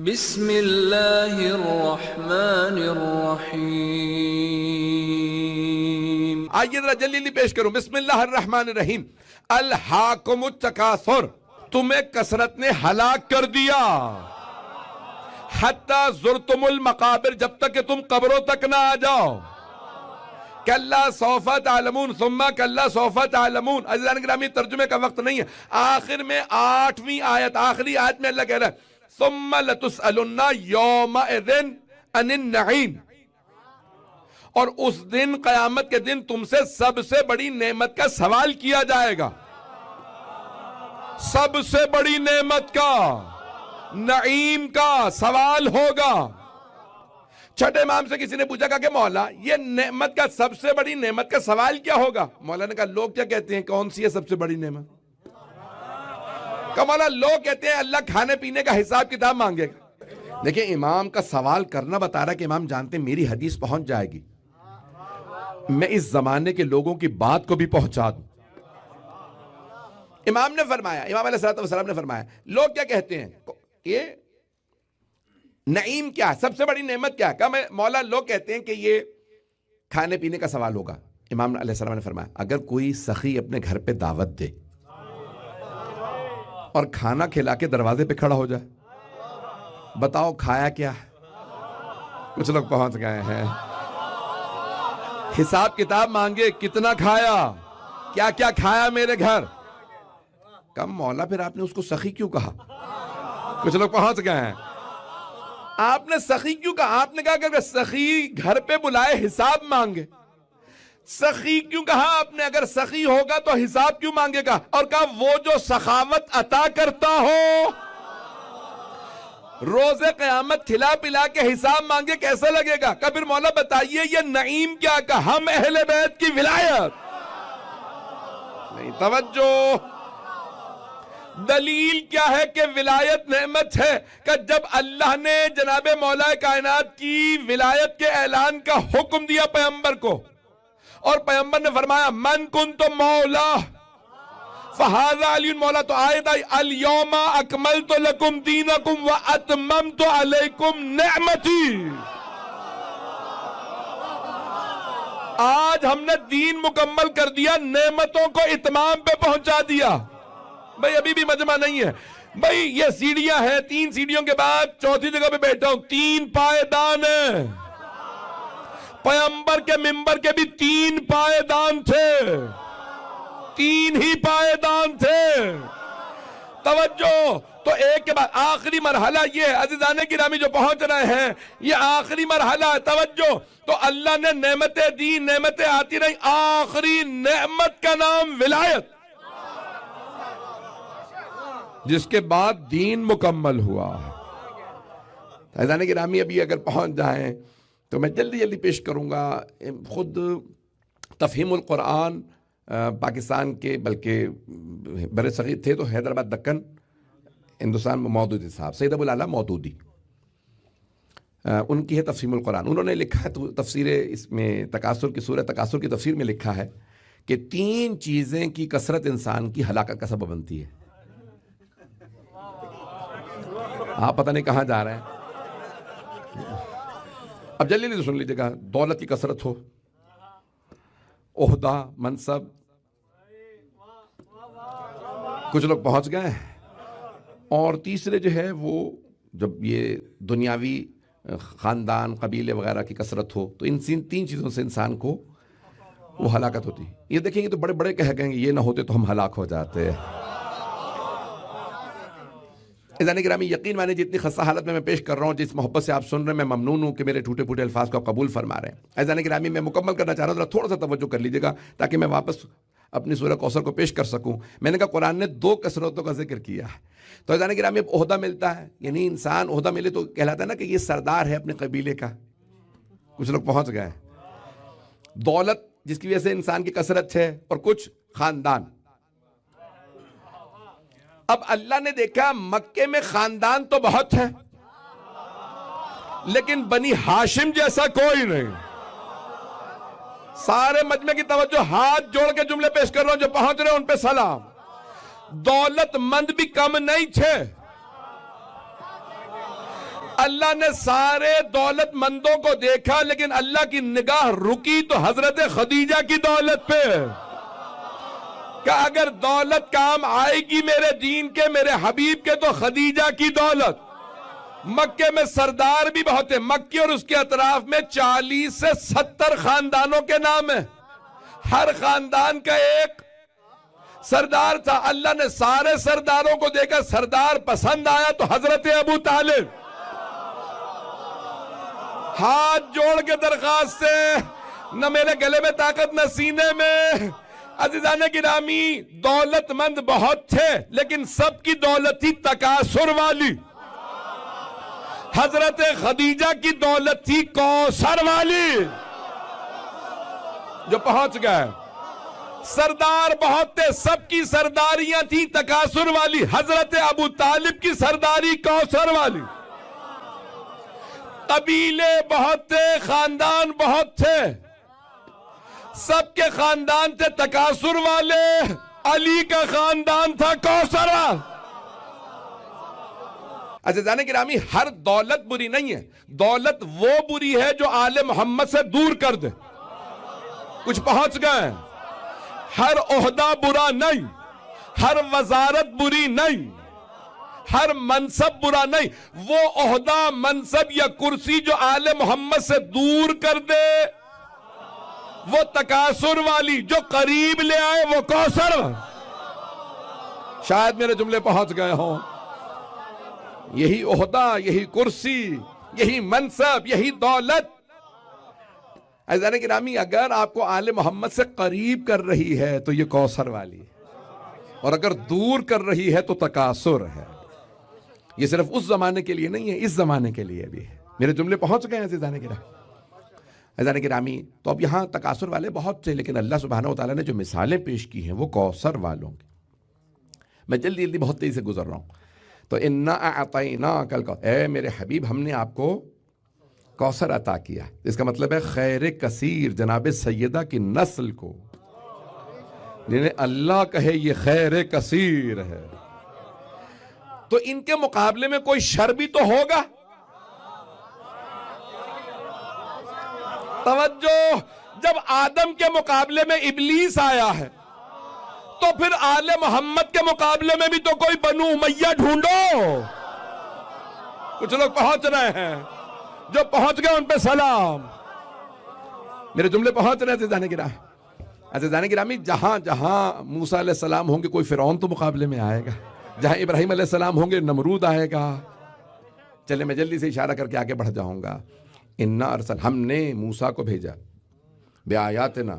بسم اللہ الرحمن الرحیم. آئیے ذرا جلدی پیش کروں. بسم اللہ الرحمن الرحیم. الہاکم التکاثر، تمہیں کثرت نے ہلاک کر دیا. حتی زرتم المقابر، جب تک کہ تم قبروں تک نہ آ جاؤ. کلا سوف تعلمون ثم کلا سوف تعلمون. عزیزان گرامی، ترجمے کا وقت نہیں ہے. آخر میں 8ویں آیت، آخری آیت میں اللہ کہہ رہا ہے ثم لتسألن یومئذ عن النعیم. اور اس دن، قیامت کے دن، تم سے سب سے بڑی نعمت کا سوال کیا جائے گا. سب سے بڑی نعمت کا، نعیم کا سوال ہوگا. چھٹے امام سے کسی نے پوچھا کہ مولا یہ نعمت کا، سب سے بڑی نعمت کا سوال کیا ہوگا؟ مولا نے کہا لوگ کیا کہتے ہیں، کون سی ہے سب سے بڑی نعمت؟ کہ مولا لوگ کہتے ہیں اللہ کھانے پینے کا حساب کتاب مانگے گا. دیکھیں امام کا سوال کرنا بتا رہا ہے کہ امام جانتے ہیں میری حدیث پہنچ جائے گی، میں اس زمانے کے لوگوں کی بات کو بھی پہنچا دوں. امام نے فرمایا، امام علیہ السلام نے فرمایا لوگ کیا کہتے ہیں، یہ نعیم کیا ہے، سب سے بڑی نعمت کیا ہے؟ کہ مولا لوگ کہتے ہیں کہ یہ کھانے پینے کا سوال ہوگا. امام علیہ السلام نے فرمایا اگر کوئی سخی اپنے گھر پہ دعوت دے اور کھانا کھلا کے دروازے پہ کھڑا ہو جائے، بتاؤ کھایا کیا ہے؟ کچھ لوگ پہنچ گئے ہیں. حساب کتاب مانگے کتنا کھایا، کیا کیا کھایا میرے گھر. کم مولا پھر آپ نے اس کو سخی کیوں کہا؟ کچھ لوگ پہنچ گئے ہیں. آپ نے سخی کیوں کہا؟ آپ نے کہا کہ اگر سخی گھر پہ بلائے حساب مانگے. سخی کیوں کہا آپ نے؟ اگر سخی ہوگا تو حساب کیوں مانگے گا؟ اور کہا وہ جو سخاوت عطا کرتا ہو روز قیامت کھلا پلا کے حساب مانگے کیسا لگے گا؟ کہ پھر مولا بتائیے یہ نعیم کیا؟ کہ ہم اہل بیت کی ولایت. نہیں، توجہ. دلیل کیا ہے کہ ولایت نعمت ہے؟ کہ جب اللہ نے جناب مولا کائنات کی ولایت کے اعلان کا حکم دیا پیغمبر کو، اور پیغمبر نے فرمایا من کنت مولا فہذا علی مولا، تو آیت آئی الیوم اکملت لکم دینکم واتممت علیکم نعمتی. آج ہم نے دین مکمل کر دیا، نعمتوں کو اتمام پہ پہنچا دیا. بھئی ابھی بھی مجمع نہیں ہے. بھئی یہ سیڑھیاں ہیں، 3 سیڑھیوں کے بعد 4تھی جگہ پہ بیٹھا ہوں. 3 پائیدان ہیں. پیغمبر کے منبر کے بھی 3 پائیدان تھے، 3 ہی پائیدان تھے. توجہ. تو ایک کے بعد آخری مرحلہ یہ ہے عزیزان گرامی جو پہنچ رہے ہیں، یہ آخری مرحلہ ہے. توجہ. تو اللہ نے نعمتیں دی، نعمتیں آتی رہی. آخری نعمت کا نام ولایت، جس کے بعد دین مکمل ہوا. عزیزان گرامی ابھی اگر پہنچ جائیں تو میں جلدی جلدی پیش کروں گا. خود تفہیم القرآن پاکستان کے، بلکہ بر صغیر تھے تو حیدرآباد دکن ہندوستان میں مودودی صاحب، سید ابو الاعلیٰ مودودی، ان کی ہے تفہیم القرآن. انہوں نے لکھا ہے تفسیر، اس میں تکاثر کی سورہ تکاثر کی تفسیر میں لکھا ہے کہ 3 چیزیں کی کثرت انسان کی ہلاکت کا سبب بنتی ہے. آپ پتہ نہیں کہاں جا رہے ہیں. اب جلدی جلدی سن لیجیے گا. دولت کی کثرت ہو، عہدہ، منصب. کچھ لوگ پہنچ گئے. اور تیسرے جو ہے وہ جب یہ دنیاوی خاندان، قبیلے وغیرہ کی کثرت ہو تو ان 3 چیزوں سے انسان کو وہ ہلاکت ہوتی. یہ دیکھیں گے تو بڑے بڑے کہیں گے یہ نہ ہوتے تو ہم ہلاک ہو جاتے. عزیزان گرامی یقین مانے جتنی خستہ حالت میں پیش کر رہا ہوں، جس محبت سے آپ سن رہے ہیں، میں ممنون ہوں کہ میرے ٹوٹے پھوٹے الفاظ کو آپ قبول فرما رہے ہیں. عزیزان گرامی میں مکمل کرنا چاہ رہا ہوں، تھوڑا سا توجہ کر لیجیے گا تاکہ میں واپس اپنی سورہ کوثر کو پیش کر سکوں. میں نے کہا قرآن نے 2 کثرتوں کا ذکر کیا ہے. تو عزیزان گرامی اب عہدہ ملتا ہے، یعنی انسان عہدہ ملے تو کہلاتا ہے نا کہ یہ سردار ہے اپنے قبیلے کا. کچھ لوگ پہنچ گئے. دولت جس کی وجہ سے انسان کی کثرت ہے، اور کچھ خاندان. اب اللہ نے دیکھا مکے میں خاندان تو بہت ہیں لیکن بنی ہاشم جیسا کوئی نہیں. سارے مجمع کی توجہ، ہاتھ جوڑ کے جملے پیش کر رہا ہوں، جو پہنچ رہے ہیں ان پہ سلام. دولت مند بھی کم نہیں تھے اللہ نے سارے دولت مندوں کو دیکھا لیکن اللہ کی نگاہ رکی تو حضرت خدیجہ کی دولت پہ کہ اگر دولت کام آئے گی میرے دین کے، میرے حبیب کے، تو خدیجہ کی دولت۔ مکے میں سردار بھی بہت ہیں، مکے اور اس کے اطراف میں 40 سے 70 خاندانوں کے نام ہیں، ہر خاندان کا ایک سردار تھا۔ اللہ نے سارے سرداروں کو دیکھا، سردار پسند آیا تو حضرت ابو طالب ہاتھ جوڑ کے درخواست سے، نہ میرے گلے میں طاقت نہ سینے میں۔ عزیزان گرامی، دولت مند بہت تھے لیکن سب کی دولت تھی تکاثر والی۔ حضرت خدیجہ کی دولت تھی کوثر والی جو پہنچ گئے۔ سردار بہت تھے، سب کی سرداریاں تھی تکاثر والی۔ حضرت ابو طالب کی سرداری کوثر والی۔ قبیلے بہت تھے، خاندان بہت تھے، سب کے خاندان تھے تکاثر والے۔ علی کا خاندان تھا کوثر۔ عزیزان گرامی، ہر دولت بری نہیں ہے، دولت وہ بری ہے جو آل محمد سے دور کر دے۔ کچھ پہنچ گئے۔ ہر عہدہ برا نہیں، ہر وزارت بری نہیں، ہر منصب برا نہیں، وہ عہدہ، منصب یا کرسی جو آل محمد سے دور کر دے وہ تکاثر والی، جو قریب لے آئے وہ کوثر۔ شاید میرے جملے پہنچ گئے ہوں۔ یہی عہدہ، یہی کرسی، یہی منصب، یہی دولت عزیزان گرامی اگر آپ کو آل محمد سے قریب کر رہی ہے تو یہ کوثر والی ہے، اور اگر دور کر رہی ہے تو تکاثر ہے۔ یہ صرف اس زمانے کے لیے نہیں ہے، اس زمانے کے لیے بھی ہے۔ میرے جملے پہنچ گئے ہیں عزیزان گرامی؟ عزیزان گرامی، تو اب یہاں تکاثر والے بہت تھے لیکن اللہ سبحانہ وتعالیٰ نے جو مثالیں پیش کی ہیں وہ کوثر والوں کی۔ میں جلدی بہت تیزی سے گزر رہا ہوں۔ تو انا اعطیناک الکوثر، اے میرے حبیب ہم نے آپ کو کوثر عطا کیا۔ اس کا مطلب ہے خیر کثیر، جناب سیدہ کی نسل کو جنہیں اللہ کہے یہ خیر کثیر ہے، تو ان کے مقابلے میں کوئی شر بھی تو ہوگا۔ توجہ، جب آدم کے مقابلے میں ابلیس آیا ہے تو پھر آل محمد کے مقابلے میں بھی تو کوئی بنو امیہ ڈھونڈو۔ کچھ لوگ پہنچ رہے ہیں، جو پہنچ گئے ان پہ سلام۔ میرے جملے پہنچ رہے ہیں عزیزان گرامی، جہاں جہاں موسیٰ علیہ السلام ہوں گے کوئی فرعون تو مقابلے میں آئے گا، جہاں ابراہیم علیہ السلام ہوں گے نمرود آئے گا۔ چلے میں جلدی سے اشارہ کر کے آگے بڑھ جاؤں گا۔ انا ارسل، ہم نے موسیٰ کو بھیجا، بآیاتنا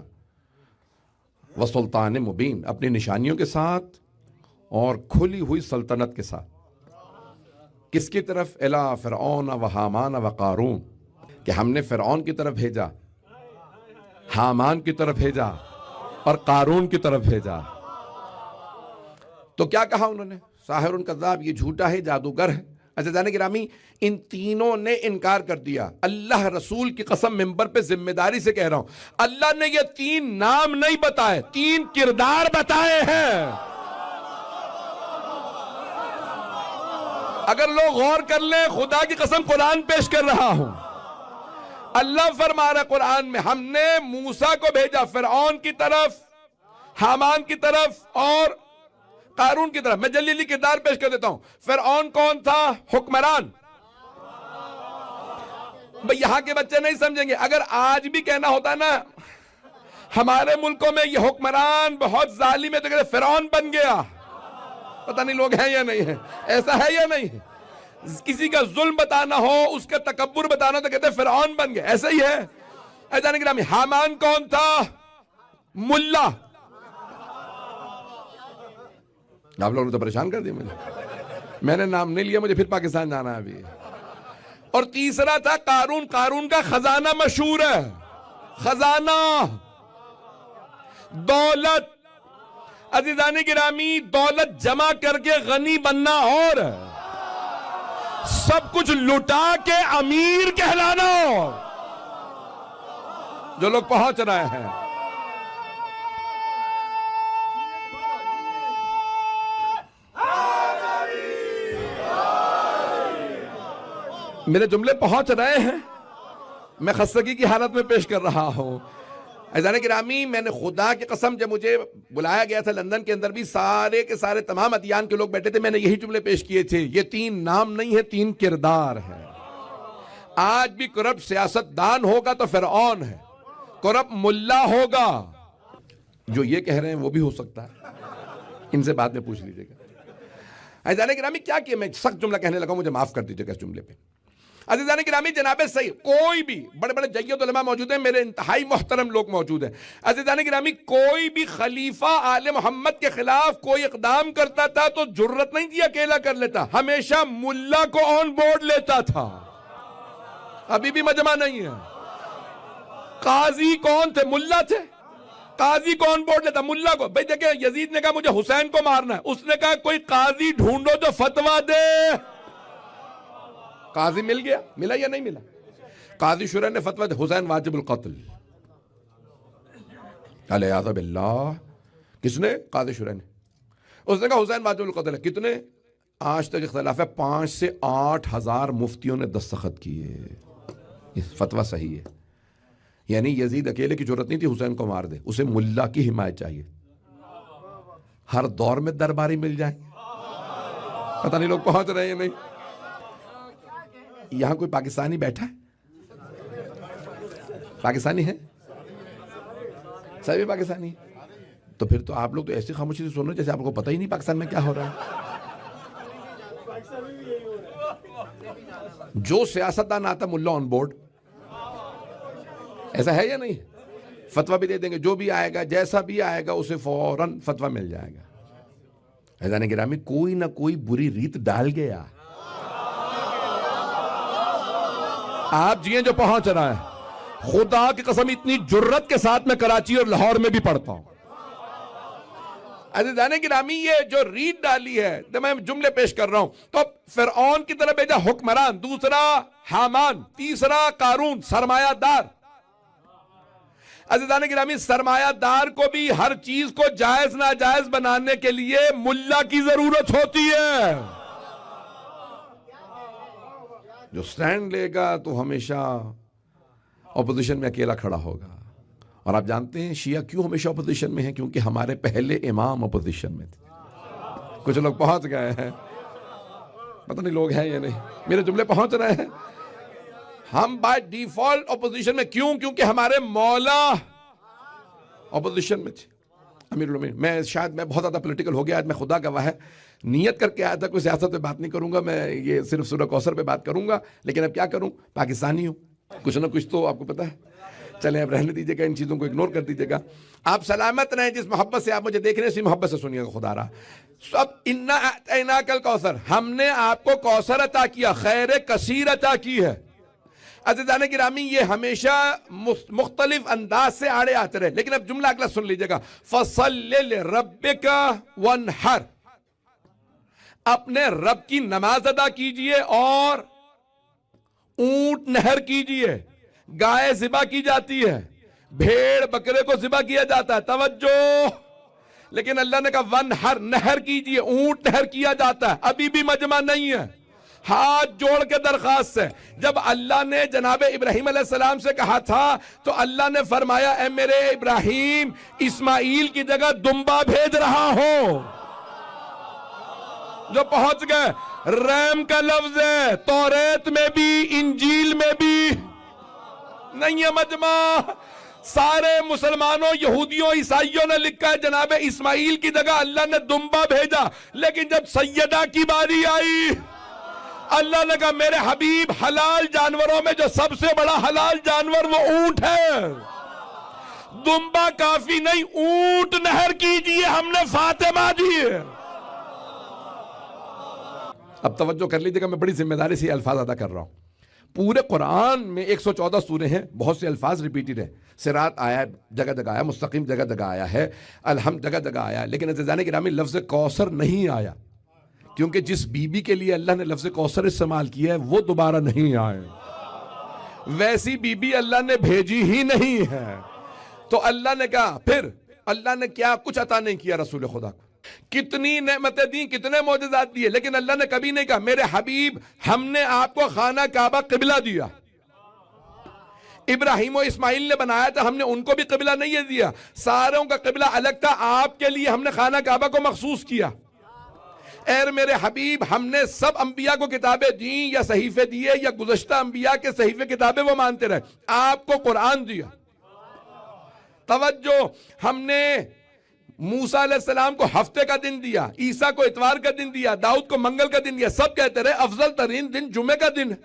وسلطان مبین، اپنی نشانیوں کے ساتھ اور کھلی ہوئی سلطنت کے ساتھ۔ کس کی طرف؟ الی فرعون و حامان و قارون، کہ ہم نے فرعون کی طرف بھیجا، حامان کی طرف بھیجا اور قارون کی طرف بھیجا۔ تو کیا کہا انہوں نے؟ ساحر کذاب، یہ جھوٹا ہے، جادوگر ہے۔ عزیزان گرامی، ان تینوں نے انکار کر دیا۔ اللہ رسول کی قسم ممبر پہ ذمہ داری سے کہہ رہا ہوں، اللہ نے یہ 3 نام نہیں بتائے، 3 کردار بتائے ہیں۔ اگر لوگ غور کر لیں، خدا کی قسم قرآن پیش کر رہا ہوں، اللہ فرما رہا ہے قرآن میں، ہم نے موسیٰ کو بھیجا فرعون کی طرف، حامان کی طرف اور قارون کی طرف۔ میں جلدی کردار پیش کر دیتا ہوں۔ فرعون کون تھا؟ حکمران۔ بھئی یہاں کے بچے نہیں سمجھیں گے، اگر آج بھی کہنا ہوتا نا ہمارے ملکوں میں یہ حکمران بہت ظالم ہے تو کہتے فرعون بن گیا۔ پتہ نہیں لوگ ہیں یا نہیں ہیں، ایسا ہے یا نہیں ہے؟ کسی کا ظلم بتانا ہو، اس کا تکبر بتانا تو کہتے فرعون بن گیا، ایسا ہی ہے۔ عزیزان گرامی، حامان کون تھا؟ ملا۔ آپ لوگوں نے تو پریشان کر دیا مجھے، میں نے نام نہیں لیا، مجھے پھر پاکستان جانا ہے ابھی۔ اور تیسرا تھا قارون۔ قارون کا خزانہ مشہور ہے، خزانہ، دولت۔ عزیزان گرامی، دولت جمع کر کے غنی بننا اور سب کچھ لٹا کے امیر کہلانا۔ جو لوگ پہنچ رہے ہیں، میرے جملے پہنچ رہے ہیں؟ میں خستگی کی حالت میں پیش کر رہا ہوں. عزیزان گرامی، میں نے خدا کی قسم جب مجھے بلایا گیا تھا لندن کے اندر بھی سارے کے سارے تمام ادیان کے لوگ بیٹھے تھے، میں نے یہی جملے پیش کیے تھے. یہ 3 نام نہیں ہے، 3 کردار ہے. آج بھی کرپٹ سیاست دان ہوگا تو فرعون ہے، کرپٹ ملا ہوگا. جو یہ کہہ رہے ہیں وہ بھی ہو سکتا ہے، ان سے بعد میں پوچھ لیجئے گا. عزیزان گرامی کیا کہ میں سخت جملہ کہنے لگا ہوں، مجھے معاف کر دیجئے گا اس جملے پہ. عزیزان گرامی جناب صحیح کوئی بھی بڑے بڑے جید علماء موجود ہیں، میرے انتہائی محترم لوگ موجود ہیں. عزیزان گرامی کوئی بھی خلیفہ آل محمد کے خلاف کوئی اقدام کرتا تھا تو جرت نہیں تھی اکیلا کر لیتا، ہمیشہ ملا کو آن بورڈ لیتا تھا. ابھی بھی مجمع نہیں ہے. قاضی کون تھے؟ ملا تھے. قاضی کو آن بورڈ لیتا، ملا کو. بھئی دیکھیں یزید نے کہا مجھے حسین کو مارنا ہے، اس نے کہا کوئی قاضی ڈھونڈو جو فتویٰ دے. قاضی مل گیا، ملا یا نہیں ملا؟ قاضی شورا نے فتویٰ دے حسین واجب القتل. علیہ باللہ. کس نے؟ قاضی شورا نے. اس نے کہا حسین واجب القتل ہے. کتنے؟ آج تک اختلاف ہے، 5 سے 8 ہزار مفتیوں نے دستخط کیے. یہ فتویٰ صحیح ہے. یعنی یزید اکیلے کی ضرورت نہیں تھی حسین کو مار دے، اسے ملا کی حمایت چاہیے. ہر دور میں درباری مل جائیں. پتہ نہیں لوگ پہنچ رہے ہیں نہیں. یہاں کوئی پاکستانی بیٹھا ہے؟ پاکستانی ہے؟ سبھی پاکستانی. تو پھر تو آپ لوگ تو ایسی خاموشی سے سن رہے جیسے آپ کو پتہ ہی نہیں پاکستان میں کیا ہو رہا ہے. جو سیاستدان آتا ملا آن بورڈ. ایسا ہے یا نہیں؟ فتویٰ بھی دے دیں گے، جو بھی آئے گا جیسا بھی آئے گا اسے فوراً فتویٰ مل جائے گا. عزیزان گرامی کوئی نہ کوئی بری ریت ڈال گیا. آپ جیئیں جو پہنچ رہا ہے. خدا کی قسم اتنی جرت کے ساتھ میں کراچی اور لاہور میں بھی پڑھتا ہوں. عزیزان گرامی یہ جو ریت ڈالی ہے تو میں جملے پیش کر رہا ہوں. تو فرعون کی طرف بھیجا حکمران، دوسرا حامان، تیسرا قارون سرمایہ دار. عزیزان گرامی سرمایہ دار کو بھی ہر چیز کو جائز ناجائز بنانے کے لیے ملا کی ضرورت ہوتی ہے. جو سٹینڈ لے گا تو ہمیشہ اپوزیشن میں اکیلا کھڑا ہوگا. اور آپ جانتے ہیں شیعہ کیوں ہمیشہ اپوزیشن میں ہیں؟ کیونکہ ہمارے پہلے امام اپوزیشن میں تھے. کچھ لوگ پہنچ گئے ہیں، پتہ نہیں لوگ ہیں یا نہیں. میرے جملے پہنچ رہے ہیں. ہم بائی ڈیفالٹ اپوزیشن میں کیوں؟ کیونکہ ہمارے مولا اپوزیشن میں تھے. امیر المومنین. میں شاید میں بہت زیادہ پولیٹیکل ہو گیا آج. میں خدا گواہ ہے نیت کر کے آیا تھا کوئی سیاست پہ بات نہیں کروں گا، میں یہ صرف سورہ کوثر پہ بات کروں گا. لیکن اب کیا کروں، پاکستانی ہوں، کچھ نہ کچھ تو آپ کو پتہ ہے. چلیں اب رہنے دیجیے گا، ان چیزوں کو اگنور کر دیجیے گا. آپ سلامت رہیں. جس محبت سے آپ مجھے دیکھ رہے ہیں اسی محبت سے سنیے گا. خدا رہا سب انا اعطیناک الکوثر، ہم نے آپ کو کوثر عطا کیا، خیر کثیر عطا کی ہے. عزیزان گرامی یہ ہمیشہ مختلف انداز سے آڑے آتے رہے. لیکن اب جملہ اگلا سن لیجیے گا. فَصَلِّ لِرَبِّكَ وَانْحَرْ، اپنے رب کی نماز ادا کیجئے اور اونٹ نہر کیجئے. گائے ذبح کی جاتی ہے، بھیڑ بکرے کو ذبح کیا جاتا ہے. توجہ. لیکن اللہ نے کہا وَانْحَرْ، نہر کیجئے، اونٹ نہر کیا جاتا ہے. ابھی بھی مجمع نہیں ہے. ہاتھ جوڑ کے درخواست ہے. جب اللہ نے جناب ابراہیم علیہ السلام سے کہا تھا تو اللہ نے فرمایا اے میرے ابراہیم، اسماعیل کی جگہ دمبا بھیج رہا ہوں. جو پہنچ گئے. رحم کا لفظ ہے توریت میں بھی انجیل میں بھی نہیں ہے. مجمع سارے مسلمانوں، یہودیوں، عیسائیوں نے لکھا ہے جناب اسماعیل کی جگہ اللہ نے دمبا بھیجا. لیکن جب سیدہ کی باری آئی اللہ نے کہا میرے حبیب حلال جانوروں میں جو سب سے بڑا حلال جانور وہ اونٹ ہے. دمبا کافی نہیں، اونٹ نہر کیجئے، ہم نے فاطمہ دی. اب توجہ کر لیجئے گا، میں بڑی ذمہ داری سے یہ الفاظ ادا کر رہا ہوں. پورے قرآن میں 114 سورے ہیں، بہت سے الفاظ ریپیٹڈ ہیں. صراط آیا جگہ جگہ آیا، مستقیم جگہ جگہ آیا ہے، الحمد جگہ جگہ آیا. لیکن عزیزان گرامی لفظ کوثر نہیں آیا، کیونکہ جس بی بی کے لیے اللہ نے لفظ کوثر استعمال کیا ہے وہ دوبارہ نہیں آئے. ویسی بی بی اللہ نے بھیجی ہی نہیں ہے. تو اللہ نے کہا پھر اللہ نے کیا کچھ عطا نہیں کیا رسول خدا کو. کتنی نعمتیں دی، کتنے معجزات دیے، لیکن اللہ نے کبھی نہیں کہا میرے حبیب ہم نے آپ کو خانہ کعبہ قبلہ دیا۔ ابراہیم و اسماعیل نے بنایا تھا، ہم نے ان کو بھی قبلہ نہیں دیا، ساروں کا قبلہ الگ تھا، آپ کے لیے ہم نے خانہ کعبہ کو مخصوص کیا۔ اے میرے حبیب ہم نے سب انبیاء کو کتابیں دیں یا صحیفے دیے یا گزشتہ انبیاء کے صحیفے کتابیں وہ مانتے رہے، آپ کو قرآن دیا۔ توجہ، ہم نے موسیٰ علیہ السلام کو ہفتے کا دن دیا، عیسیٰ کو اتوار کا دن دیا، داؤد کو منگل کا دن دیا، سب کہتے رہے افضل ترین دن جمعہ کا دن ہے۔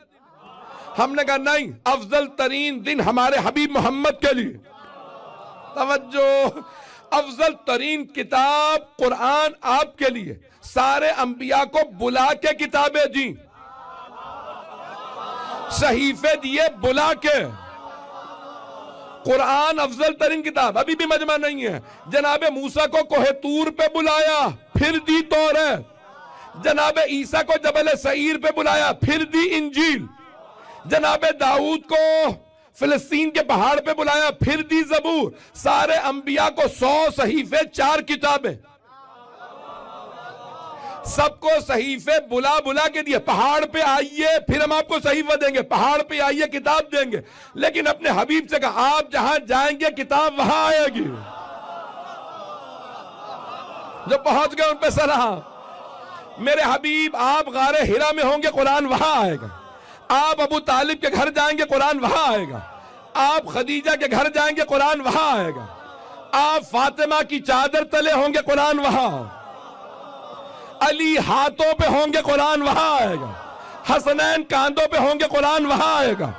ہم نے کہا نہیں، افضل ترین دن ہمارے حبیب محمد کے لیے۔ توجہ، افضل ترین کتاب قرآن آپ کے لیے، سارے انبیاء کو بلا کے کتابیں دیں، صحیفے دیے بلا کے۔ قرآن افضل ترین کتاب، ابھی بھی مجمع نہیں ہے۔ جناب موسیٰ کو کوہ طور پہ بلایا، پھر دی توریت۔ جناب عیسیٰ کو جبل سعیر پہ بلایا، پھر دی انجیل۔ جناب داؤد کو فلسطین کے پہاڑ پہ بلایا، پھر دی زبور۔ سارے انبیاء کو 100 صحیفے، 4 کتابیں، سب کو صحیفے بلا بلا کے دیے۔ پہاڑ پہ آئیے پھر ہم آپ کو صحیفہ دیں گے، پہاڑ پہ آئیے کتاب دیں گے، لیکن اپنے حبیب سے کہا آپ جہاں جائیں گے کتاب وہاں آئے گی۔ جو پہنچ گئے ان پہ سلام۔ میرے حبیب آپ غار حرا میں ہوں گے قرآن وہاں آئے گا، آپ ابو طالب کے گھر جائیں گے قرآن وہاں آئے گا، آپ خدیجہ کے گھر جائیں گے قرآن وہاں آئے گا، آپ فاطمہ کی چادر تلے ہوں گے قرآن وہاں، علی ہاتھوں پہ ہوں گے قرآن وہاں آئے گا، حسنین کاندھوں پہ ہوں گے قرآن وہاں آئے گا،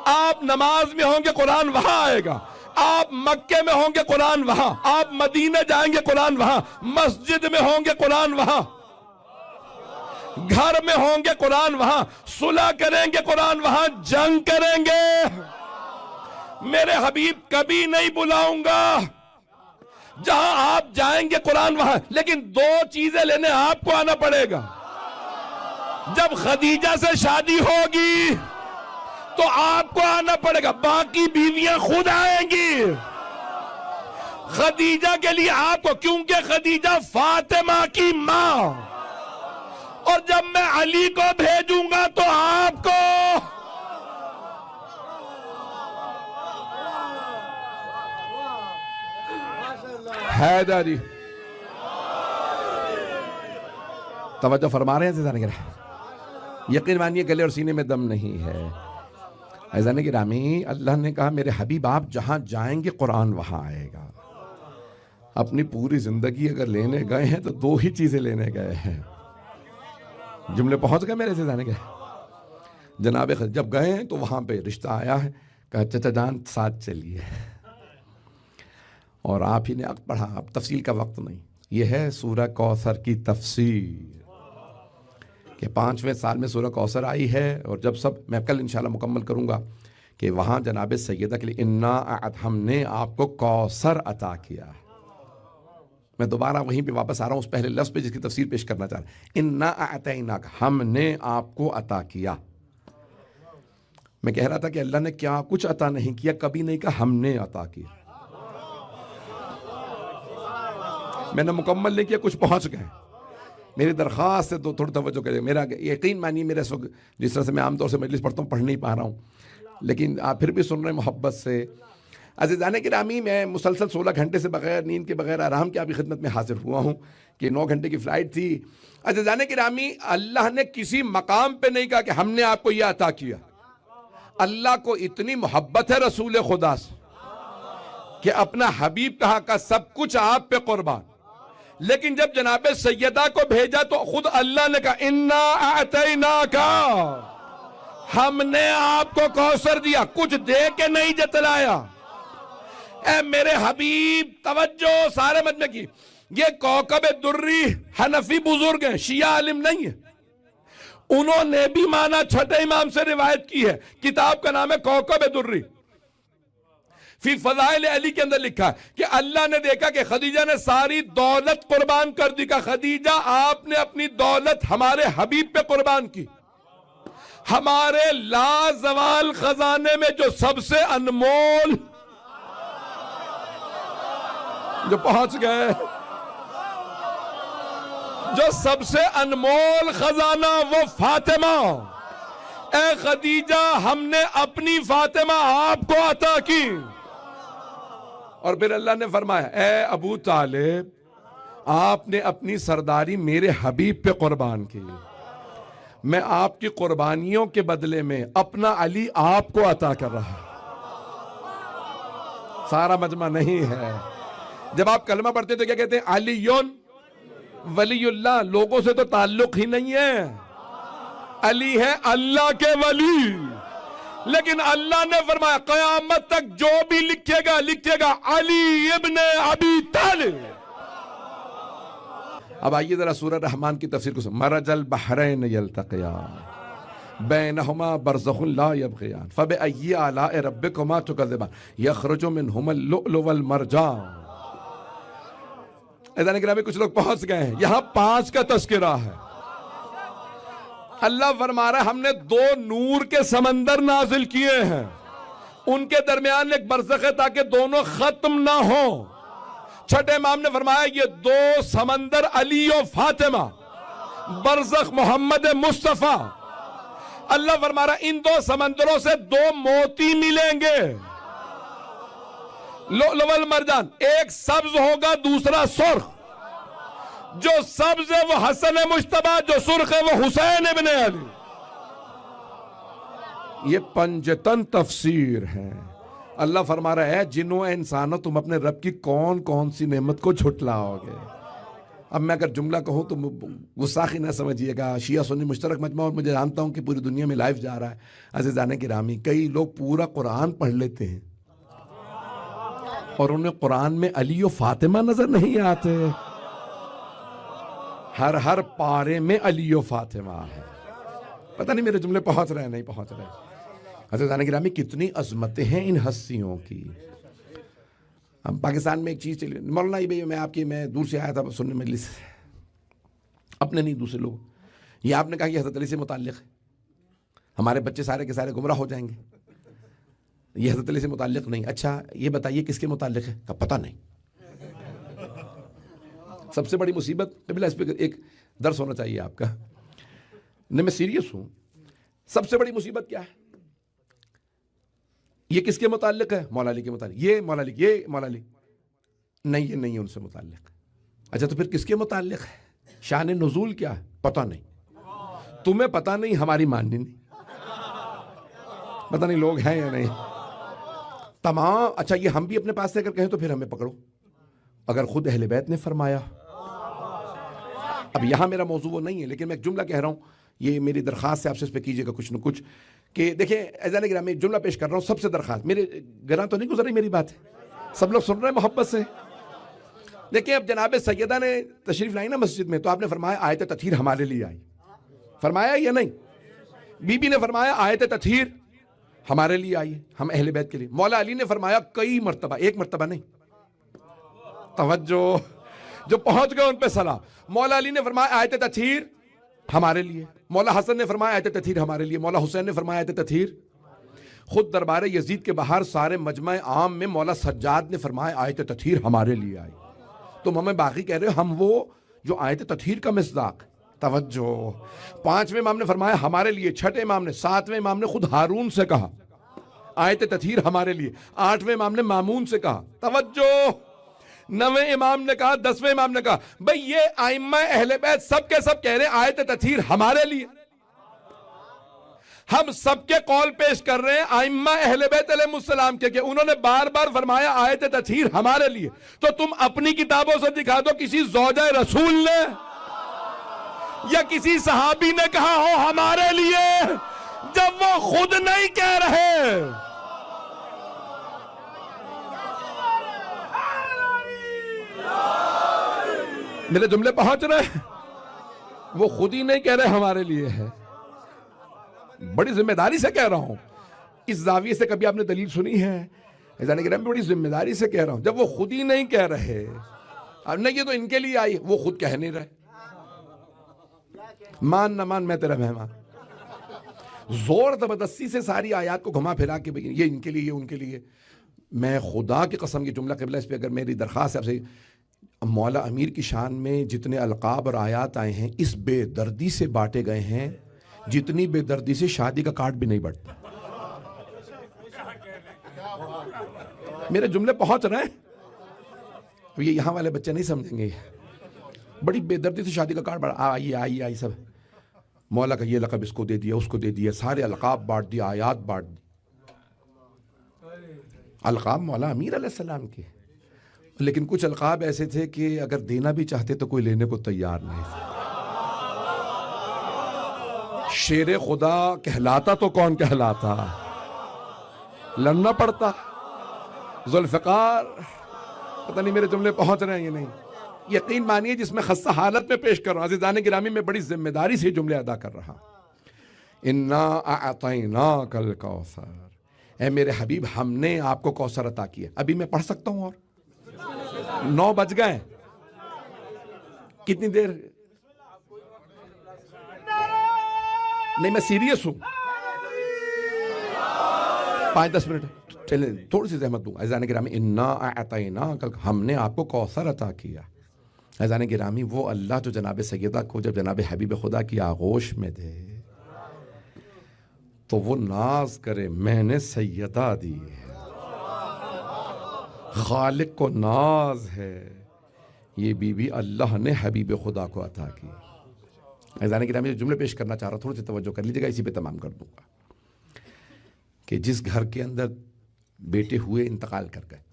آپ نماز میں ہوں گے قرآن وہاں آئے گا، آپ مکے میں ہوں گے قرآن وہاں، آپ مدینہ جائیں گے قرآن وہاں، مسجد میں ہوں گے قرآن وہاں، گھر میں ہوں گے قرآن وہاں، صلح کریں گے قرآن وہاں، جنگ کریں گے۔ میرے حبیب کبھی نہیں بلاؤں گا، جہاں آپ جائیں گے قرآن وہاں، لیکن 2 چیزیں لینے آپ کو آنا پڑے گا۔ جب خدیجہ سے شادی ہوگی تو آپ کو آنا پڑے گا، باقی بیویاں خود آئیں گی۔ خدیجہ کے لیے آپ کو، کیونکہ خدیجہ فاطمہ کی ماں، اور جب میں علی کو بھیجوں گا تو آپ کو۔ حیدری توجہ فرما رہے ہیں عزیزان گرامی، یقین مانیے گلے اور سینے میں دم نہیں ہے۔ عزیزان گرامی، اللہ نے کہا میرے حبیب آپ جہاں جائیں گے قرآن وہاں آئے گا۔ اپنی پوری زندگی اگر لینے گئے ہیں تو 2 ہی چیزیں لینے گئے ہیں۔ جملے پہنچ گئے میرے سے جانے گئے، جناب جب گئے ہیں تو وہاں پہ رشتہ آیا ہے، کہا چچا جان ساتھ چلیے، اور آپ ہی نے عقد پڑھا۔ اب تفصیل کا وقت نہیں، یہ ہے سورہ کوثر کی تفسیر، کہ 5ویں سال میں سورہ کوثر آئی ہے، اور جب سب میں کل انشاءاللہ مکمل کروں گا کہ وہاں جناب سیدہ کے لیے ہم نے آپ کو کوثر عطا کیا۔ میں دوبارہ وہیں پہ واپس آ رہا ہوں اس پہلے لفظ پہ جس کی تفسیر پیش کرنا چاہ رہا ہوں، انا اعطیناک، ہم نے آپ کو عطا کیا۔ میں کہہ رہا تھا کہ اللہ نے کیا کچھ عطا نہیں کیا، کبھی نہیں کہا ہم نے عطا کیا۔ میں نے مکمل نہیں کیا، کچھ پہنچ گئے۔ میری درخواست ہے تو تھوڑا توجہ کریں، میرا یقین مانیے میرے جس طرح سے میں عام طور سے مجلس پڑھتا ہوں پڑھ نہیں پا رہا ہوں، لیکن آپ پھر بھی سن رہے ہیں محبت سے۔ عزیزان گرامی، میں مسلسل 16 گھنٹے سے بغیر نیند کے بغیر آرام کے آپ کی خدمت میں حاضر ہوا ہوں کہ 9 گھنٹے کی فلائٹ تھی۔ عزیزان گرامی، اللہ نے کسی مقام پہ نہیں کہا کہ ہم نے آپ کو یہ عطا کیا۔ اللہ کو اتنی محبت ہے رسول خدا سے کہ اپنا حبیب کہا کہ سب کچھ آپ پہ قربان، لیکن جب جناب سیدہ کو بھیجا تو خود اللہ نے کہا انا اعطیناک، ہم نے آپ کو کوثر دیا، کچھ دے کے نہیں جتلایا۔ اے میرے حبیب توجہ سارے مجمع کی، یہ کوکب دری حنفی بزرگ ہیں، شیعہ عالم نہیں ہے، انہوں نے بھی مانا چھٹے امام سے روایت کی ہے، کتاب کا نام ہے کوکب دری، فی فضائل علی کے اندر لکھا ہے کہ اللہ نے دیکھا کہ خدیجہ نے ساری دولت قربان کر دی، کہ خدیجہ آپ نے اپنی دولت ہمارے حبیب پہ قربان کی، ہمارے لازوال خزانے میں جو سب سے انمول، جو پہنچ گئے جو سب سے انمول خزانہ وہ فاطمہ، اے خدیجہ ہم نے اپنی فاطمہ آپ کو عطا کی۔ اور پھر اللہ نے فرمایا اے ابو طالب آپ نے اپنی سرداری میرے حبیب پہ قربان کی، میں آپ کی قربانیوں کے بدلے میں اپنا علی آپ کو عطا کر رہا ہوں۔ سارا مجمع نہیں ہے۔ جب آپ کلمہ پڑھتے تو کیا کہتے ہیں؟ علی ولی اللہ۔ لوگوں سے تو تعلق ہی نہیں ہے، علی ہے اللہ کے ولی۔ لیکن اللہ نے فرمایا قیامت تک جو بھی لکھے گا علی ابن ابی طالب۔ اب آئیے ذرا سورہ رحمان کی تفسیر کو سن۔ مرج البحرین یلتقیان بینہما برزخ لا یبغیان فبأی آلاء ربکما تکذبان یخرج منہما اللؤلؤ والمرجان۔ اذان گرامی کچھ لوگ پہنچ گئے ہیں، یہاں 5 کا تذکرہ ہے۔ اللہ فرما رہا ہے ہم نے 2 نور کے سمندر نازل کیے ہیں، ان کے درمیان ایک برزخ ہے تاکہ دونوں ختم نہ ہوں۔ چھٹے امام نے فرمایا یہ 2 سمندر علی و فاطمہ، برزخ محمد مصطفیٰ۔ اللہ فرما رہا ہے ان 2 سمندروں سے 2 موتی ملیں گے، لؤلؤ والمرجان، ایک سبز ہوگا دوسرا سرخ۔ جو سبز ہے وہ حسن مجتبیٰ، جو سرخ ہے وہ حسین ابن علی۔ یہ پنجتن تفسیر ہے۔ اللہ فرما رہا ہے جنوں اے انسانوں تم اپنے رب کی کون کون سی نعمت کو جھٹلاؤ گے۔ اب میں اگر جملہ کہوں تو گستاخی نہ سمجھیے گا، شیعہ سنی مشترک مجمع، اور مجھے جانتا ہوں کہ پوری دنیا میں لائیو جا رہا ہے۔ عزیزان گرامی کئی لوگ پورا قرآن پڑھ لیتے ہیں اور انہیں قرآن میں علی و فاطمہ نظر نہیں آتے۔ ہر پارے میں علی و فاطمہ ہے۔ پتہ نہیں میرے جملے پہنچ رہے ہیں نہیں پہنچ رہے۔ عزیزان گرامی کتنی عظمتیں ہیں ان ہستیوں کی۔ ہم پاکستان میں ایک چیز چلی، مولانا بھائی میں دور سے آیا تھا سننے مجلس، اپنے نہیں دوسرے لوگ، یہ آپ نے کہا کہ حضرت علی سے متعلق ہے، ہمارے بچے سارے کے سارے گمراہ ہو جائیں گے، یہ حضرت علی سے متعلق نہیں۔ اچھا یہ بتائیے کس کے متعلق ہے؟ پتہ نہیں۔ سب سے بڑی مصیبت قبلہ، اس پہ ایک درس ہونا چاہیے آپ کا، نہیں میں سیریس ہوں۔ سب سے بڑی مصیبت کیا ہے؟ یہ کس کے متعلق ہے؟ مولا علی کے متعلق۔ یہ مولا علی، یہ مولا علی نہیں، یہ نہیں ان سے متعلق۔ اچھا تو پھر کس کے متعلق ہے؟ شان نزول کیا ہے؟ پتہ نہیں۔ تمہیں پتہ نہیں، ہماری ماننی نہیں، پتہ نہیں لوگ ہیں یا نہیں تمام۔ اچھا یہ ہم بھی اپنے پاس سے اگر کہیں تو پھر ہمیں پکڑو، اگر خود اہل بیت نے فرمایا۔ اب یہاں میرا موضوع وہ نہیں ہے، لیکن میں ایک جملہ کہہ رہا ہوں، یہ میری درخواست ہے آپ سے اس پہ کیجئے گا کچھ نہ کچھ، کہ دیکھیں اعزان گرامی میں جملہ پیش کر رہا ہوں، سب سے درخواست، میرے گراں تو نہیں گزر رہی میری بات ہے، سب لوگ سن رہے ہیں محبت سے۔ دیکھیں اب جناب سیدہ نے تشریف لائی نا مسجد میں، تو آپ نے فرمایا آیت تطہیر ہمارے لیے آئی، فرمایا یا نہیں؟ بی بی نے فرمایا آیت تطہیر ہمارے لیے آئی ہے، ہم اہل بیت کے لیے۔ مولا علی نے فرمایا کئی مرتبہ، ایک مرتبہ نہیں، توجہ جو پہنچ گئے ان پہ سلام۔ مولا علی نے فرمایا آیت تطہیر ہمارے لیے، مولا حسن نے فرمایا آیت تطہیر ہمارے لیے، مولا حسین نے فرمایا آیت تطہیر۔ خود دربار یزید کے باہر سارے مجمع عام میں مولا سجاد نے فرمایا آیت تطہیر ہمارے لیے آئی۔ تم ہمیں باقی کہہ رہے ہو، ہم وہ جو آیت تطہیر کا مصداق۔ توجہ، 5ویں امام نے فرمایا ہمارے لیے، 6ٹھے امام نے، 7ویں امام نے خود ہارون سے کہا آیت تطہیر ہمارے لیے، 8ویں امام نے مامون سے کہا۔ توجہ، 9ویں امام نے کہا، 10ویں امام نے کہا۔ بھئی یہ ائمہ اہل بیت سب کے سب کہہ رہے ہیں آیت تطہیر ہمارے لیے۔ ہم سب کے قول پیش کر رہے ہیں ائمہ اہل بیت علیہ السلام کے، کہ انہوں نے بار بار فرمایا آیت تطہیر ہمارے لیے۔ تو تم اپنی کتابوں سے دکھا دو کسی زوجہ رسول نے یا کسی صحابی نے کہا ہو ہمارے لیے، جب وہ خود نہیں کہہ رہے۔ میرے جملے پہنچ رہے ہیں؟ وہ خود ہی نہیں کہہ رہے ہمارے لیے ہے، بڑی ذمہ داری سے کہہ رہا ہوں۔ اس زاویے سے کبھی آپ نے دلیل سنی ہے؟ عزیزان گرامی بڑی ذمہ داری سے کہہ رہا ہوں، جب وہ خود ہی نہیں کہہ رہے، اب نہیں یہ تو ان کے لیے آئی، وہ خود کہہ نہیں رہے۔ مان نہ مان میں تیرا مہمان، زور زبردستی سے ساری آیات کو گھما پھرا کے یہ ان کے لیے، یہ ان کے لیے۔ میں خدا کی قسم یہ جملہ قبلہ، اس پہ اگر میری درخواست ہے آپ سے، مولا امیر کی شان میں جتنے القاب اور آیات آئے ہیں اس بے دردی سے بانٹے گئے ہیں جتنی بے دردی سے شادی کا کارڈ بھی نہیں بڑھتا. میرے جملے پہنچ رہے ہیں؟ یہ یہاں والے بچے نہیں سمجھیں گے. بڑی بے دردی سے شادی کا کارڈ بڑھا، آئی سب مولا کا یہ لقب اس کو دے دیا، اس کو دے دیا، سارے القاب بانٹ دیا، آیات بانٹ دی. القاب مولا امیر علیہ السلام کے، لیکن کچھ القاب ایسے تھے کہ اگر دینا بھی چاہتے تو کوئی لینے کو تیار نہیں تھا. شیر خدا کہلاتا تو کون کہلاتا، لڑنا پڑتا. ذوالفقار، پتہ نہیں میرے جملے پہنچ رہے ہیں یہ نہیں. یقین مانیے جس میں خستہ حالت میں پیش کر رہا ہوں، عزیزان گرامی میں بڑی ذمہ داری سے جملے ادا کر رہا. انا اعطیناک الکوثر، اے میرے حبیب ہم نے آپ کو کوثر عطا کیا. ابھی میں پڑھ سکتا ہوں؟ اور 9 بج گئے. کتنی دیر؟ نہیں میں سیریس ہوں. 5-10 منٹ چلیں، تھوڑی سی زحمت دوں. عزیزان گرامی انا اعطیناک، ہم نے آپ کو کوثر عطا کیا. عزیزان گرامی وہ اللہ جو جناب سیدہ کو جب جناب حبیب خدا کی آغوش میں دے تو وہ ناز کرے میں نے سیدہ دی ہے. خالق کو ناز ہے، یہ بی بی اللہ نے حبیب خدا کو عطا کی. عزیزان گرامی جو جملے پیش کرنا چاہ رہا ہوں تھوڑی سی توجہ کر لیجیے گا، اسی پہ تمام کر دوں گا. کہ جس گھر کے اندر بیٹے ہوئے انتقال کر گئے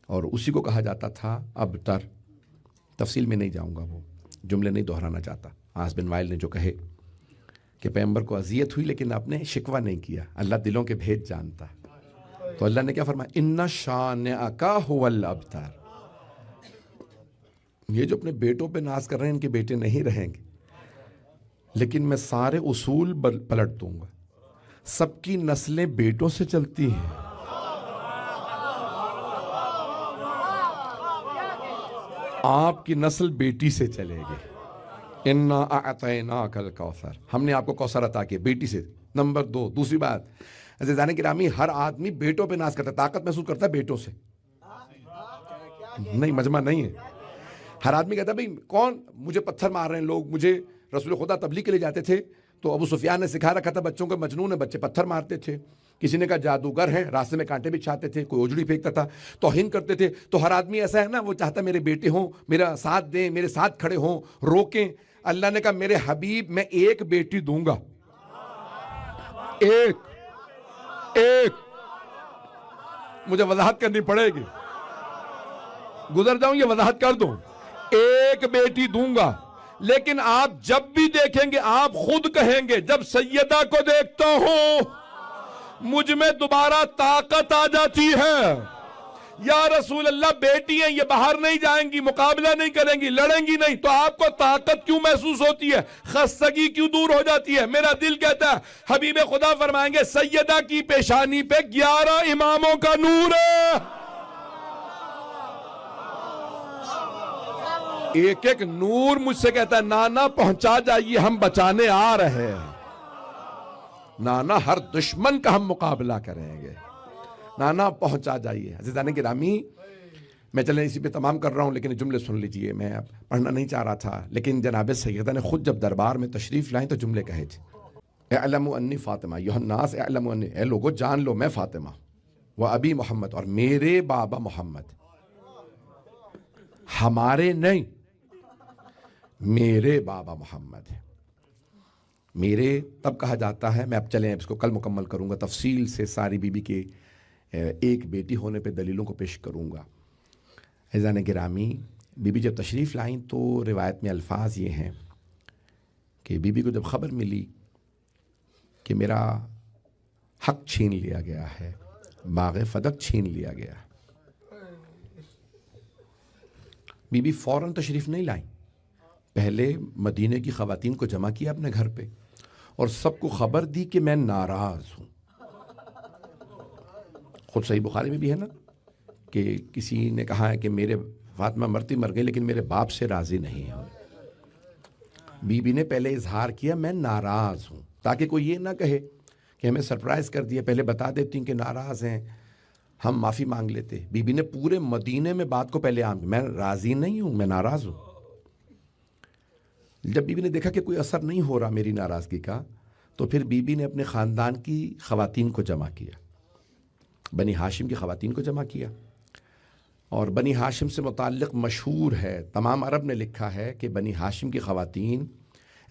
اور اسی کو کہا جاتا تھا ابتر. تفصیل میں نہیں جاؤں گا، وہ جملے نہیں دہرانا چاہتا. عاص بن وائل نے جو کہے کہ پیغمبر کو اذیت ہوئی لیکن آپ نے شکوہ نہیں کیا، اللہ دلوں کے بھید جانتا. تو اللہ نے کیا فرمایا؟ ان شانئک ھو الابتر. یہ جو اپنے بیٹوں پہ ناز کر رہے ہیں ان کے بیٹے نہیں رہیں گے، لیکن میں سارے اصول پلٹ دوں گا. سب کی نسلیں بیٹوں سے چلتی ہیں. آپ کی نسل بیٹی سے چلے گی. انا اعطیناک الکوثر، ہم نے آپ کو کوثر عطا کیا بیٹی سے. نمبر 2، دوسری بات عزیزان گرامی، ہر آدمی بیٹوں پہ ناز کرتا ہے، طاقت محسوس کرتا ہے بیٹوں سے. نہیں مجمع نہیں ہے. ہر آدمی کہتا ہے بھئی کون مجھے پتھر مار رہے ہیں لوگ، مجھے رسول خدا تبلیغ کے لیے جاتے تھے تو ابو سفیان نے سکھا رکھا تھا بچوں کو مجنون ہے، بچے پتھر مارتے تھے. کسی نے کہا جادوگر ہے، راستے میں کانٹے بچھاتے تھے، کوئی اجڑی پھینکتا تھا، توہین کرتے تھے. تو ہر آدمی ایسا ہے نا، وہ چاہتا میرے بیٹے ہوں، میرا ساتھ دیں، میرے ساتھ کھڑے ہوں، روکیں. اللہ نے کہا میرے حبیب میں ایک بیٹی دوں گا. ایک مجھے وضاحت کرنی پڑے گی، گزر جاؤں یہ وضاحت کر دوں. ایک بیٹی دوں گا، لیکن آپ جب بھی دیکھیں گے آپ خود کہیں گے جب سیدہ کو دیکھتا ہوں مجھ میں دوبارہ طاقت آ جاتی ہے. یا رسول اللہ بیٹی ہیں، یہ باہر نہیں جائیں گی، مقابلہ نہیں کریں گی، لڑیں گی نہیں، تو آپ کو طاقت کیوں محسوس ہوتی ہے؟ خستگی کیوں دور ہو جاتی ہے؟ میرا دل کہتا ہے حبیب خدا فرمائیں گے سیدہ کی پیشانی پہ 11 اماموں کا نور ہے. ایک ایک نور مجھ سے کہتا ہے نانا پہنچا جائیے، ہم بچانے آ رہے ہیں. نانا ہر دشمن کا ہم مقابلہ کریں گے، نانا پہنچا جائیے. عزیزان گرامی میں چلیں اسی پہ تمام کر رہا ہوں، لیکن جملے سن لیجئے. میں اب پڑھنا نہیں چاہ رہا تھا، لیکن جناب سیدہ نے خود جب دربار میں تشریف لائیں تو جملے کہے تھے اعلموا انی فاطمہ ایھا الناس اعلموا انی، اے لوگو جان لو میں فاطمہ و ابی محمد، اور میرے بابا محمد. ہمارے نہیں، میرے بابا محمد ہے. میرے تب کہا جاتا ہے، میں اب چلیں اس کو کل مکمل کروں گا، تفصیل سے ساری بی بی کے ایک بیٹی ہونے پہ دلیلوں کو پیش کروں گا. عزیزان گرامی بی بی جب تشریف لائیں تو روایت میں الفاظ یہ ہیں کہ بی بی کو جب خبر ملی کہ میرا حق چھین لیا گیا ہے، باغ فدق چھین لیا گیا، بی بی فوراً تشریف نہیں لائیں. پہلے مدینے کی خواتین کو جمع کیا اپنے گھر پہ اور سب کو خبر دی کہ میں ناراض ہوں. خود صحیح بخاری میں بھی ہے نا کہ کسی نے کہا ہے کہ میرے فاطمہ مرتی مر گئی لیکن میرے باپ سے راضی نہیں ہوں. بی بی نے پہلے اظہار کیا میں ناراض ہوں، تاکہ کوئی یہ نہ کہے کہ ہمیں سرپرائز کر دیا، پہلے بتا دیتی کہ ناراض ہیں. ہم معافی مانگ لیتے. بی بی نے پورے مدینے میں بات کو پہلے عام. میں راضی نہیں ہوں, میں ناراض ہوں. جب بی بی نے دیکھا کہ کوئی اثر نہیں ہو رہا میری ناراضگی کا, تو پھر بی بی نے اپنے خاندان کی خواتین کو جمع کیا, بنی ہاشم کی خواتین کو جمع کیا. اور بنی ہاشم سے متعلق مشہور ہے, تمام عرب نے لکھا ہے کہ بنی ہاشم کی خواتین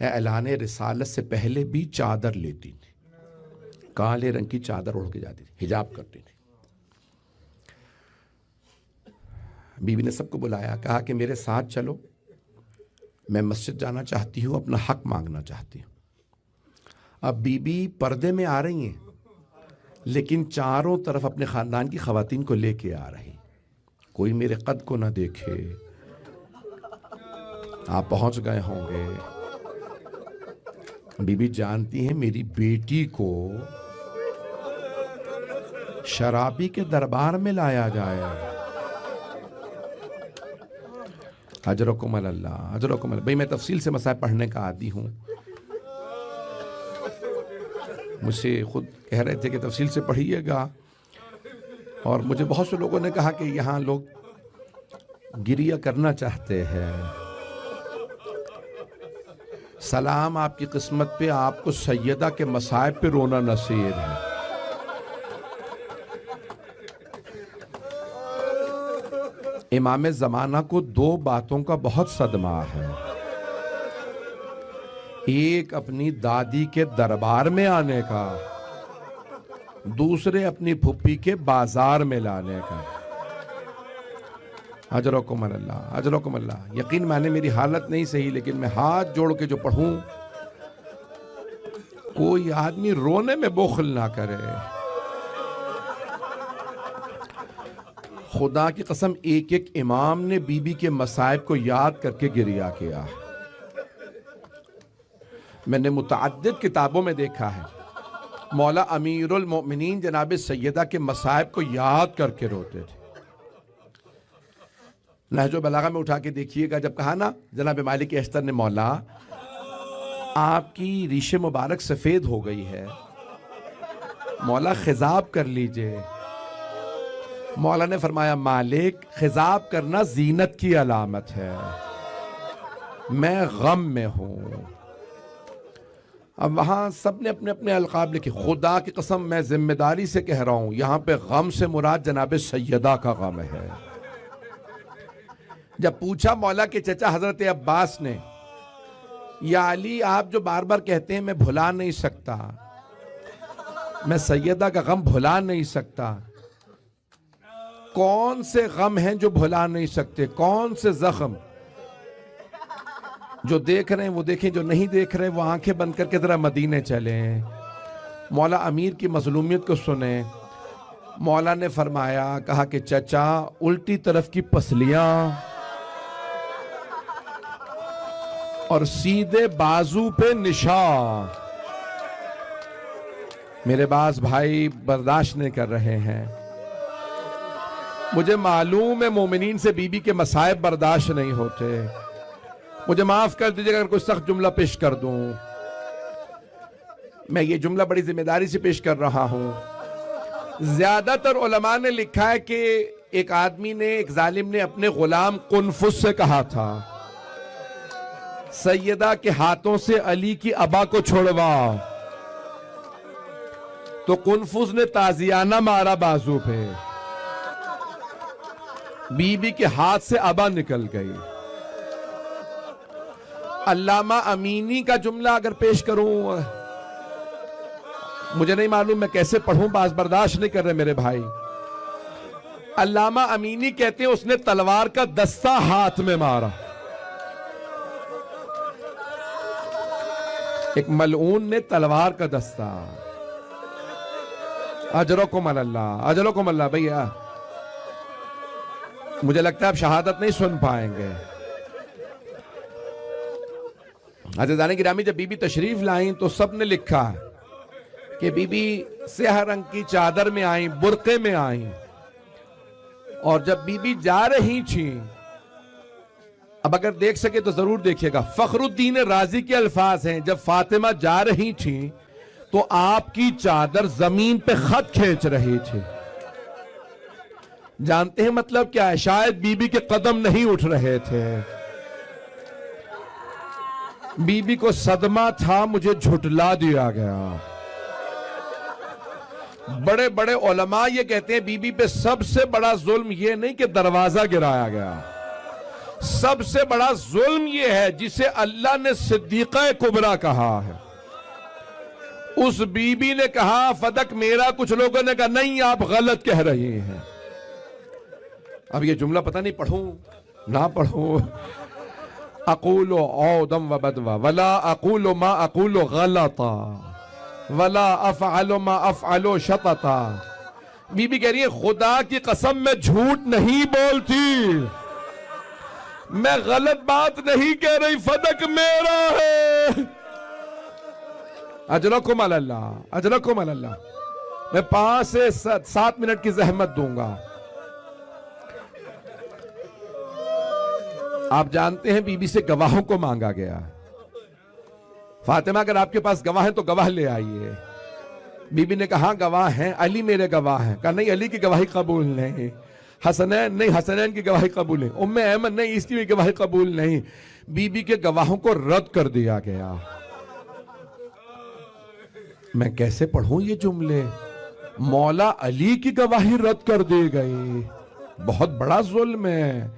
اعلان رسالت سے پہلے بھی چادر لیتی تھی, کالے رنگ کی چادر اوڑھ کے جاتی تھی, حجاب کرتی تھی. بی بی نے سب کو بلایا, کہا کہ میرے ساتھ چلو, میں مسجد جانا چاہتی ہوں, اپنا حق مانگنا چاہتی ہوں. اب بی بی پردے میں آ رہی ہیں, لیکن چاروں طرف اپنے خاندان کی خواتین کو لے کے آ رہی. کوئی میرے قد کو نہ دیکھے, آپ پہنچ گئے ہوں گے. بی بی جانتی ہیں میری بیٹی کو شرابی کے دربار میں لایا جائے. اجرکم اللہ, اجرکم اللہ. بھئی میں تفصیل سے مسائل پڑھنے کا عادی ہوں. مجھ سے خود کہہ رہے تھے کہ تفصیل سے پڑھیے گا, اور مجھے بہت سے لوگوں نے کہا کہ یہاں لوگ گریہ کرنا چاہتے ہیں. سلام آپ کی قسمت پہ, آپ کو سیدہ کے مصائب پہ رونا نصیب ہے. امام زمانہ کو دو باتوں کا بہت صدمہ ہے. ایک اپنی دادی کے دربار میں آنے کا, دوسرے اپنی پھپھی کے بازار میں لانے کا. اجرکم اللہ, اجرکم اللہ. یقین مانے میری حالت نہیں صحیح, لیکن میں ہاتھ جوڑ کے جو پڑھوں, کوئی آدمی رونے میں بخل نہ کرے. خدا کی قسم ایک ایک امام نے بی بی کے مصائب کو یاد کر کے گریہ کیا. میں نے متعدد کتابوں میں دیکھا ہے مولا امیر المؤمنین جناب سیدہ کے مصائب کو یاد کر کے روتے تھے. نہج البلاغہ میں اٹھا کے دیکھیے گا, جب کہا نا جناب مالک اشتر نے, مولا آپ کی ریش مبارک سفید ہو گئی ہے, مولا خضاب کر لیجئے. مولا نے فرمایا, مالک خضاب کرنا زینت کی علامت ہے, میں غم میں ہوں. اب وہاں سب نے اپنے اپنے القاب لکھے. خدا کی قسم میں ذمہ داری سے کہہ رہا ہوں, یہاں پہ غم سے مراد جناب سیدہ کا غم ہے. جب پوچھا مولا کے چچا حضرت عباس نے, یا علی آپ جو بار بار کہتے ہیں میں بھلا نہیں سکتا, میں سیدہ کا غم بھلا نہیں سکتا, کون سے غم ہیں جو بھلا نہیں سکتے؟ کون سے زخم؟ جو دیکھ رہے ہیں وہ دیکھیں, جو نہیں دیکھ رہے وہ آنکھیں بند کر کے ذرا مدینے چلیں, مولا امیر کی مظلومیت کو سنیں. مولا نے فرمایا, کہا کہ چچا الٹی طرف کی پسلیاں اور سیدھے بازو پہ نشان. میرے باز بھائی برداشت نہیں کر رہے ہیں. مجھے معلوم ہے مومنین سے بی بی کے مصائب برداشت نہیں ہوتے, مجھے معاف کر دیجیے اگر کوئی سخت جملہ پیش کر دوں. میں یہ جملہ بڑی ذمہ داری سے پیش کر رہا ہوں. زیادہ تر علماء نے لکھا ہے کہ ایک آدمی نے, ایک ظالم نے اپنے غلام قنفذ سے کہا تھا, سیدہ کے ہاتھوں سے علی کی ابا کو چھوڑوا. تو قنفذ نے تازیانہ مارا بازو پہ, بی بی کے ہاتھ سے ابا نکل گئی. علامہ امینی کا جملہ اگر پیش کروں, مجھے نہیں معلوم میں کیسے پڑھوں, باز برداشت نہیں کر رہے میرے بھائی. علامہ امینی کہتے ہیں اس نے تلوار کا دستہ ہاتھ میں مارا. ایک ملعون نے تلوار کا دستہ. اجرکم اللہ, اجرکم اللہ. بھیا مجھے لگتا ہے آپ شہادت نہیں سن پائیں گے. عزیزان گرامی, جب بی بی تشریف لائیں تو سب نے لکھا کہ بی بی سیاہ رنگ کی چادر میں آئیں, برقے میں آئیں, اور جب بی بی جا رہی تھیں, اب اگر دیکھ سکے تو ضرور دیکھیے گا, فخر الدین رازی کے الفاظ ہیں, جب فاطمہ جا رہی تھیں تو آپ کی چادر زمین پہ خط کھینچ رہی تھی. جانتے ہیں مطلب کیا ہے؟ شاید بی بی کے قدم نہیں اٹھ رہے تھے، بی بی کو صدمہ تھا، مجھے جھٹلا دیا گیا۔ بڑے بڑے علماء یہ کہتے ہیں بی بی پہ سب سے بڑا ظلم یہ نہیں کہ دروازہ گرایا گیا، سب سے بڑا ظلم یہ ہے جسے اللہ نے صدیقہ کبریٰ کہا ہے۔ اس بی بی نے کہا فدق میرا، کچھ لوگوں نے کہا نہیں آپ غلط کہہ رہی ہیں۔ اب یہ جملہ پتہ نہیں پڑھوں نہ پڑھوں، اقول عودم و بدوا ولا اقول ما اقول غلطا ولا افعل ما افعل شططا۔ بی بی کہہ رہی ہے خدا کی قسم میں جھوٹ نہیں بولتی، میں غلط بات نہیں کہہ رہی، فدق میرا ہے۔ اجرکم علی اللہ، اجرکم علی اللہ۔ میں 5 سے 7 منٹ کی زحمت دوں گا۔ آپ جانتے ہیں بی بی سے گواہوں کو مانگا گیا، فاطمہ اگر آپ کے پاس گواہ ہیں تو گواہ لے آئیے۔ بی بی نے کہا گواہ ہیں، علی میرے گواہ ہیں۔ کہا نہیں علی کی گواہی قبول نہیں، حسنین نہیں، حسنین کی گواہی قبول نہیں، ام ایمن نہیں، اس کی بھی گواہی قبول نہیں۔ بی بی کے گواہوں کو رد کر دیا گیا۔ میں کیسے پڑھوں یہ جملے؟ مولا علی کی گواہی رد کر دی گئی، بہت بڑا ظلم ہے۔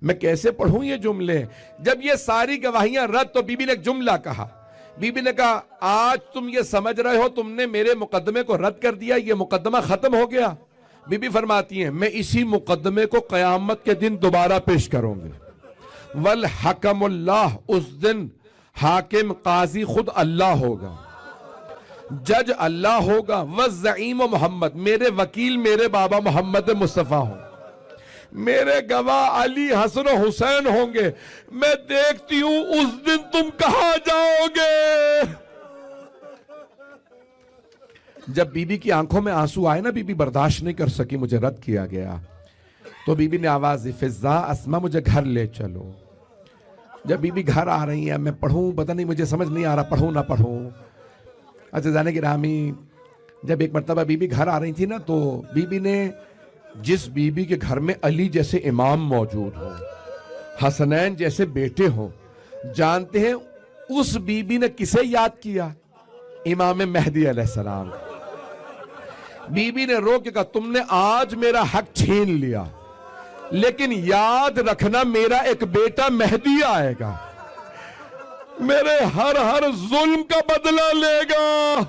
میں کیسے پڑھوں یہ جملے؟ جب یہ ساری گواہیاں رد، تو بی بی نے ایک جملہ کہا۔ بی بی نے کہا آج تم یہ سمجھ رہے ہو تم نے میرے مقدمے کو رد کر دیا، یہ مقدمہ ختم ہو گیا؟ بی بی فرماتی ہیں میں اسی مقدمے کو قیامت کے دن دوبارہ پیش کروں گی۔ والحکم اللہ، اس دن حاکم قاضی خود اللہ ہوگا، جج اللہ ہوگا۔ والزعیم محمد، میرے وکیل میرے بابا محمد مصطفیٰ ہوں، میرے گواہ علی حسن و حسین ہوں گے۔ میں دیکھتی ہوں اس دن تم کہاں جاؤ گے۔ جب بی بی کی آنکھوں میں آنسو آئے نا، بی بی برداشت نہیں کر سکی، مجھے رد کیا گیا، تو بی بی نے آواز دی فضا اسما مجھے گھر لے چلو۔ جب بی بی گھر آ رہی ہیں، میں پڑھوں پتہ نہیں، مجھے سمجھ نہیں آ رہا پڑھوں نہ پڑھوں۔ عزیزان گرامی، جب ایک مرتبہ بی بی گھر آ رہی تھی نا، تو بی بی نے جس بی بی کے گھر میں علی جیسے امام موجود ہو، حسنین جیسے بیٹے ہوں، جانتے ہیں اس بی بی نے کسے یاد کیا؟ امام مہدی علیہ السلام۔ بی بی نے رو کے کہا تم نے آج میرا حق چھین لیا، لیکن یاد رکھنا میرا ایک بیٹا مہدی آئے گا، میرے ہر ظلم کا بدلہ لے گا۔